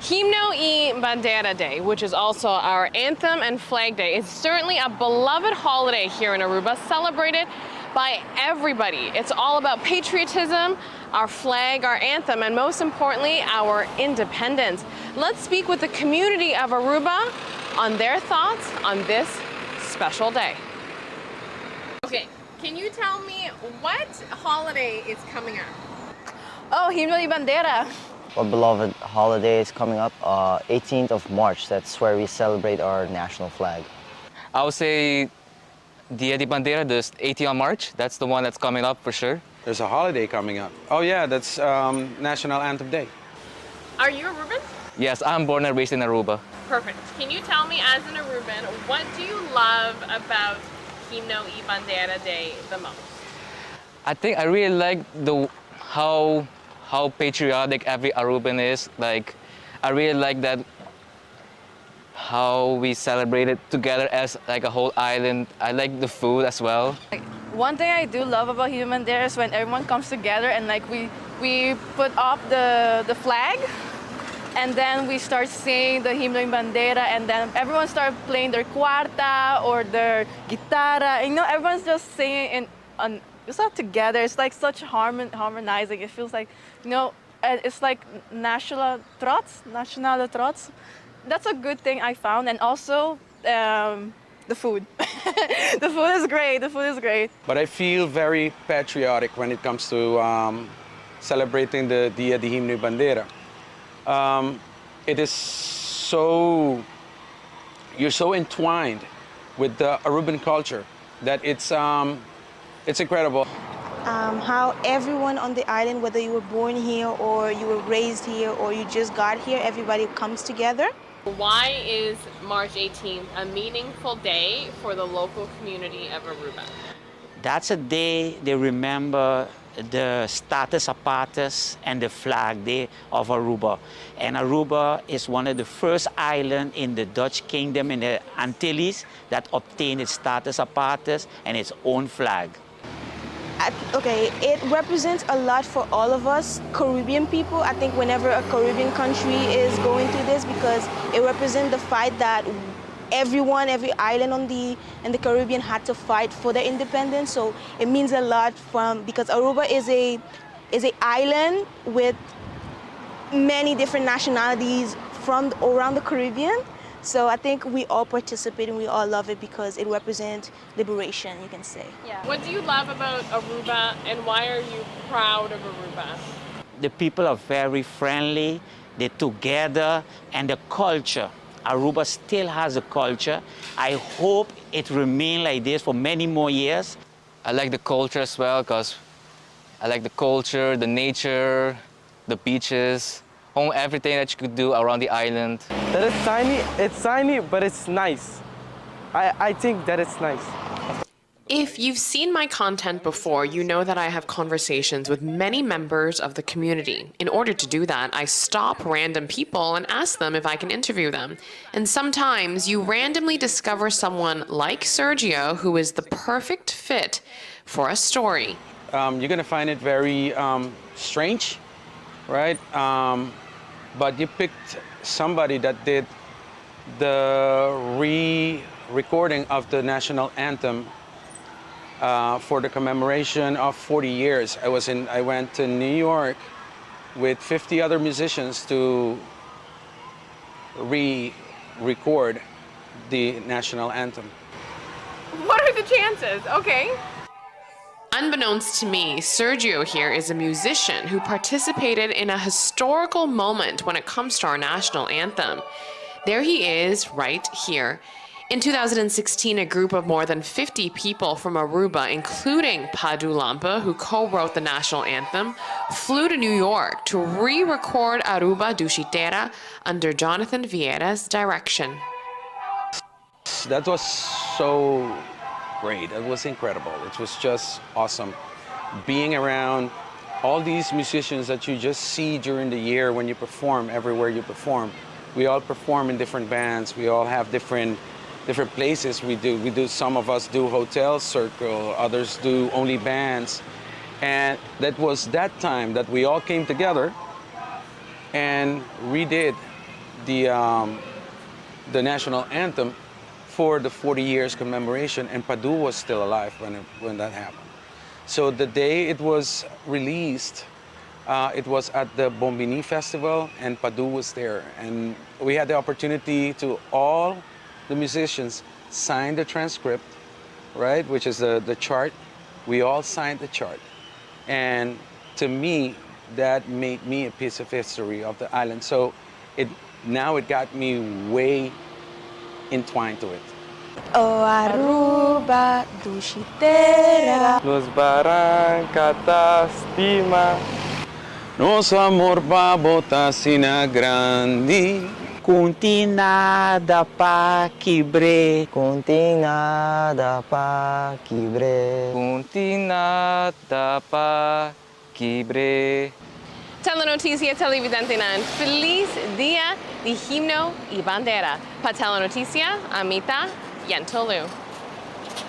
Himno y Bandera Day, which is also our anthem and flag day, is certainly a beloved holiday here in Aruba, celebrated by everybody. It's all about patriotism, our flag, our anthem, and most importantly, our independence. Let's speak with the community of Aruba on their thoughts on this special day. Okay, can you tell me what holiday is coming up? Oh, Himno y Bandera. Our beloved holiday is coming up, 18th of March. That's where we celebrate our national flag. I would say Dia de Bandera, the 18th of March. That's the one that's coming up for sure. There's a holiday coming up. Oh yeah, that's National Anthem Day. Are you Aruban? Yes, I'm born and raised in Aruba. Perfect. Can you tell me, as an Aruban, what do you love about Himno y Bandera Day the most? I think I really like how patriotic every Aruban is. Like, I really like that how we celebrate it together as like a whole island. I like the food as well. One thing I do love about Himno y Bandera is when everyone comes together and like we put up the flag, and then we start singing the Himno y Bandera, and then everyone starts playing their cuarta or their guitarra. You know, everyone's just singing it's not together. It's like such harmonizing. It feels like, you know, it's like national trots. That's a good thing I found. And also the food. The food is great. The food is great. But I feel very patriotic when it comes to celebrating the Dia de Himno y Bandera. It is so, you're so entwined with the Aruban culture that it's incredible. How everyone on the island, whether you were born here or you were raised here or you just got here, everybody comes together. Why is March 18th a meaningful day for the local community of Aruba? That's a day they remember the status apartes and the flag day of Aruba. And Aruba is one of the first islands in the Dutch kingdom in the Antilles that obtained its status apartes and its own flag. Okay, it represents a lot for all of us Caribbean people. I think whenever a Caribbean country is going through this, because it represents the fight that every island in the Caribbean had to fight for their independence. So it means a lot because Aruba is a island with many different nationalities from around the Caribbean. So I think we all participate and we all love it because it represents liberation, you can say. Yeah. What do you love about Aruba, and why are you proud of Aruba? The people are very friendly, they're together, and the culture. Aruba still has a culture. I hope it remains like this for many more years. I like the culture as well because I like the culture, the nature, the beaches, everything that you could do around the island. That it's tiny, but it's nice. I think that it's nice. If you've seen my content before, you know that I have conversations with many members of the community. In order to do that, I stop random people and ask them if I can interview them. And sometimes you randomly discover someone like Sergio who is the perfect fit for a story. You're gonna find it very strange, right? But you picked somebody that did the re-recording of the national anthem for the commemoration of 40 years. I went to New York with 50 other musicians to re-record the national anthem. What are the chances? Okay. Unbeknownst to me, Sergio here is a musician who participated in a historical moment when it comes to our national anthem. There he is, right here. In 2016, a group of more than 50 people from Aruba, including Padu Lampa, who co-wrote the national anthem, flew to New York to re-record Aruba Dushitera under Jonathan Vieira's direction. That was so great. It was incredible. It was just awesome. Being around all these musicians that you just see during the year when you perform, everywhere you perform. We all perform in different bands. We all have different places we do. Some of us do hotel circle, others do only bands. And that was that time that we all came together and redid the national anthem for the 40 years commemoration, and Padu was still alive when that happened. So the day it was released, it was at the Bombini Festival, and Padu was there. And we had the opportunity to all the musicians sign the transcript, right, which is the chart. We all signed the chart. And to me, that made me a piece of history of the island. So now it got me way entwined to it. Oh Aruba, dushitera. Los barrancatas estima. Nos amor babota sina grandi. Kunti nada pa kibre. Kunti nada pa kibre. Kuntinata pa kibre. Telenoticia televidentenan, feliz día de Himno y Bandera. Pa Telenoticia, Amita, Yentl Lieuw.